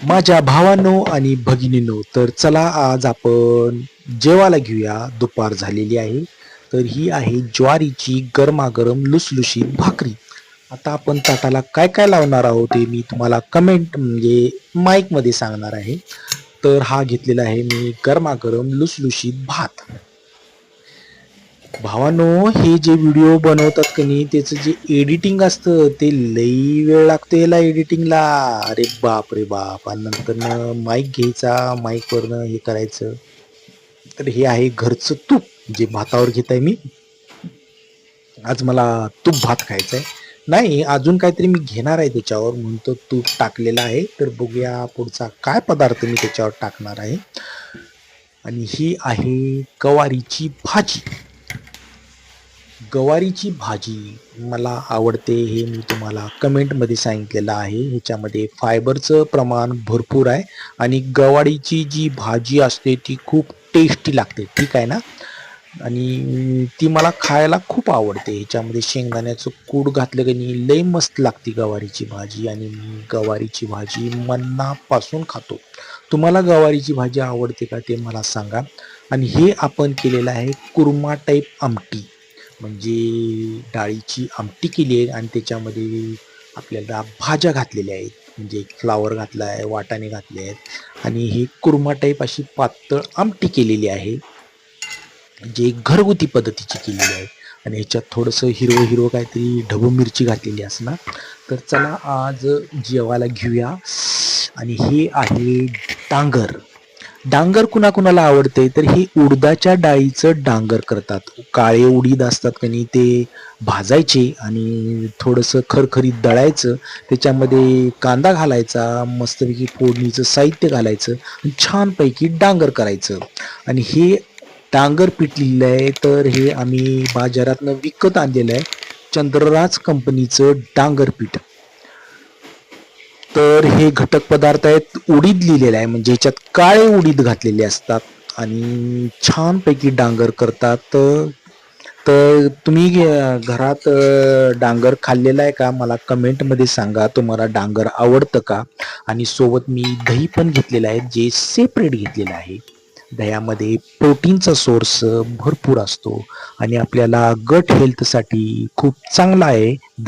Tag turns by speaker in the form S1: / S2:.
S1: माझ्या भावांनो आणि भगिनींनो, तर चला आज आपण जेवायला घेऊया. दुपार झालेली आहे. तर ही आहे ज्वारीची गरमागरम लुसलुशीत भाकरी. आता आपण ताटाला काय काय लावणार आहोत ते मी तुम्हाला कमेंट म्हणजे माईकमध्ये सांगणार आहे. तर हा घेतलेला आहे मी गरमागरम लुसलुशीत भात. भावानो, हे जे व्हिडिओ बनवतात का नाही त्याचं जे एडिटिंग असतं ते लई वेळ लागतो याला एडिटिंगला. अरे बाप रे बाप. आणि नंतर माईक घ्यायचा, माईकवरनं हे करायचं. तर हे आहे घरचं तूप जे भातावर घेत आहे मी. आज मला तूप भात खायचा आहे. नाही, अजून काहीतरी मी घेणार आहे त्याच्यावर म्हणून तो तूप टाकलेला आहे. तर बघूया पुढचा काय पदार्थ मी त्याच्यावर टाकणार आहे. आणि ही आहे गवारीची भाजी. गवारीची भाजी मला आवडते हे मी तुम्हाला कमेंटमध्ये सांगितलेलं आहे. ह्याच्यामध्ये फायबरचं प्रमाण भरपूर आहे आणि गवारीची जी भाजी असते ती खूप टेस्टी लागते, ठीक आहे ना. आणि ती मला खायला खूप आवडते. ह्याच्यामध्ये शेंगदाण्याचं कूट घातलं की नाही लई मस्त लागते गवारीची भाजी. आणि मी गवारीची भाजी मनापासून खातो. तुम्हाला गवारीची भाजी आवडते का ते मला सांगा. आणि हे आपण केलेलं आहे कुर्मा टाईप आमटी, म्हणजे डाळीची आमटी केली आहे आणि त्याच्यामध्ये आपल्याला भाज्या घातलेल्या आहेत. म्हणजे फ्लावर घातला आहे, वाटाणे घातले आहेत आणि ही कुर्मा टाईप अशी पातळ आमटी केलेली आहे, जे घरगुती पद्धतीची केलेली आहे. आणि ह्याच्यात थोडंसं हिरवं हिरवं काहीतरी ढबू मिरची घातलेली असणार. तर चला आज जेवायला घेऊया. आणि हे आहे डांगर. डांगर कुणाकुणाला आवडते तर हे उडदाच्या डाळीचं डांगर करतात. काळे उडीद असतात का नाही ते भाजायचे आणि थोडंसं खरखरीत दळायचं. त्याच्यामध्ये कांदा घालायचा, मस्तपैकी फोडणीचं साहित्य घालायचं आणि छानपैकी डांगर करायचं. आणि हे डांगर पिटलेलं आहे तर हे आम्ही बाजारातनं विकत आणलेलं आहे, चंद्रराज कंपनीचं डांगर पीठ. तर हे घटक पदार्थ आहेत. उडीद लिहिलेलं आहे म्हणजे ह्याच्यात काळे उडीद घातलेले असतात आणि छानपैकी डांगर करतात. तर तुम्ही घरात डांगर खाल्लेला आहे का मला कमेंटमध्ये सांगा. तुम्हाला डांगर आवडतं का. आणि सोबत मी दही पण घेतलेलं आहे जे सेपरेट घेतलेलं आहे. दह्यामध्ये प्रोटीनचा सोर्स भरपूर असतो आणि आपल्याला गट हेल्थसाठी खूप चांगला आहे दही.